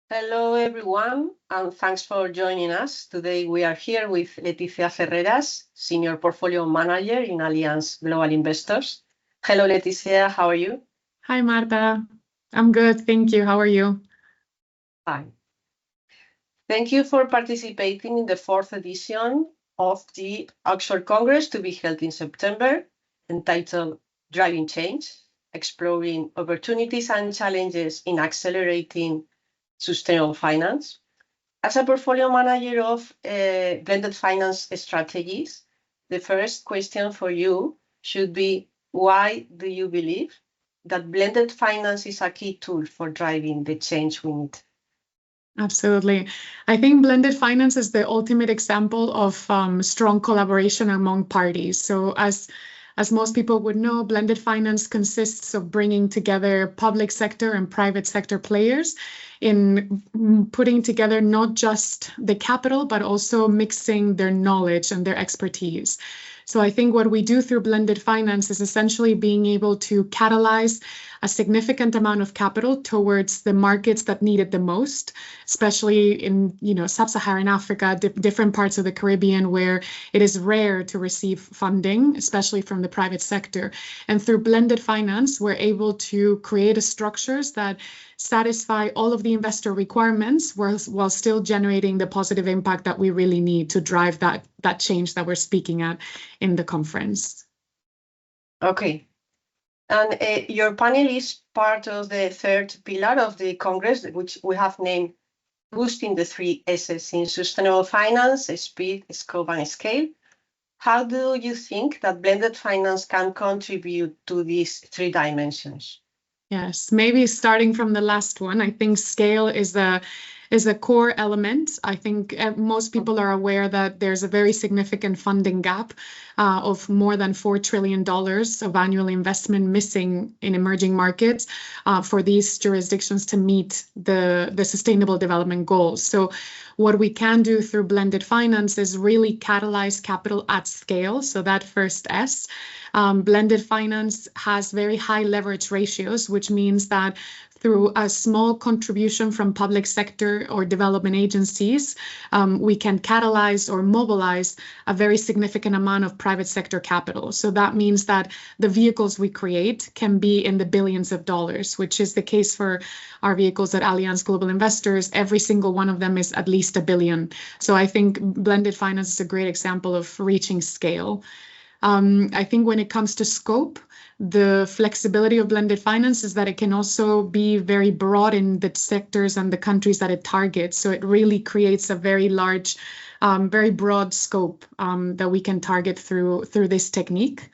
Hello, everyone, and thanks for joining us. Today, we are here with Leticia Ferreras, Senior Portfolio Manager in Allianz Global Investors. Hello, Leticia, how are you? Hi, Marta. I'm good, thank you. How are you? Fine. Thank you for participating in the fourth edition of the Oxford Congress to be held in September, entitled Driving Change, Exploring Opportunities and Challenges in Accelerating Sustainable Finance. As a portfolio manager of blended finance strategies, the first question for you should be, why do you believe that blended finance is a key tool for driving the change we need? Absolutely. I think blended finance is the ultimate example of strong collaboration among parties. So as most people would know, blended finance consists of bringing together public sector and private sector players in putting together not just the capital, but also mixing their knowledge and their expertise. So I think what we do through blended finance is essentially being able to catalyze a significant amount of capital towards the markets that need it the most, especially in sub-Saharan Africa, different parts of the Caribbean where it is rare to receive funding, especially from the private sector. And through blended finance, we're able to create structures that satisfy all of the investor requirements while still generating the positive impact that we really need to drive that change that we're speaking at in the conference. Okay. And your panel is part of the third pillar of the Congress, which we have named Boosting the Three S's in Sustainable Finance, Speed, Scope, and Scale. How do you think that blended finance can contribute to these three dimensions? Yes, maybe starting from the last one, I think scale is a core element. I think most people are aware that there's a very significant funding gap of more than $4 trillion of annual investment missing in emerging markets for these jurisdictions to meet the Sustainable Development Goals. So what we can do through blended finance is really catalyze capital at scale. So that first S. Blended finance has very high leverage ratios, which means that through a small contribution from public sector or development agencies, we can catalyze or mobilize a very significant amount of private sector capital. So that means that the vehicles we create can be in the billions of dollars, which is the case for our vehicles at Allianz Global Investors. Every single one of them is at least $1 billion. So I think blended finance is a great example of reaching scale. I think when it comes to scope, the flexibility of blended finance is that it can also be very broad in the sectors and the countries that it targets. So it really creates a very large, very broad scope that we can target through this technique.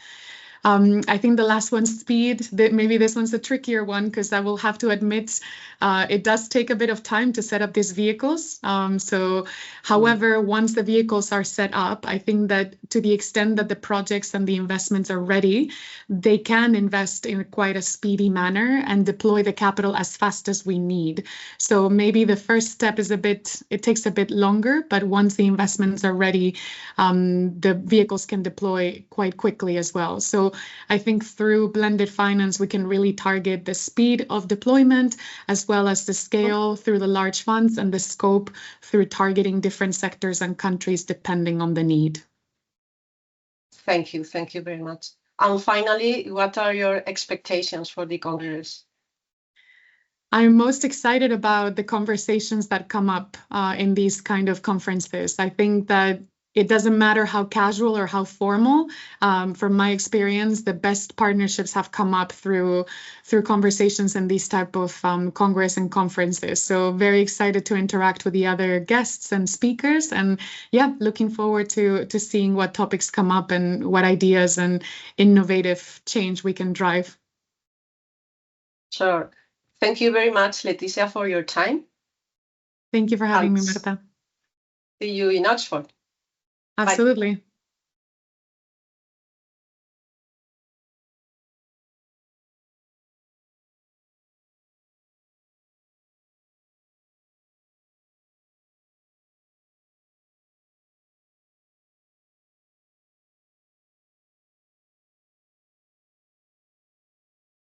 I think the last one, speed, maybe this one's a trickier one because I will have to admit it does take a bit of time to set up these vehicles. However, once the vehicles are set up, I think that to the extent that the projects and the investments are ready, they can invest in quite a speedy manner and deploy the capital as fast as we need. So maybe the first step is it takes a bit longer, but once the investments are ready, the vehicles can deploy quite quickly as well. So I think through blended finance, we can really target the speed of deployment as well as the scale through the large funds and the scope through targeting different sectors and countries depending on the need. Thank you. Thank you very much. And finally, what are your expectations for the Congress? I'm most excited about the conversations that come up in these kind of conferences. I think that it doesn't matter how casual or how formal. From my experience, the best partnerships have come up through conversations in these type of Congress and conferences. So very excited to interact with the other guests and speakers. And yeah, looking forward to seeing what topics come up and what ideas and innovative change we can drive. Sure. Thank you very much, Leticia, for your time. Thank you for having me, Marta. See you in Oxford. Absolutely. Bye.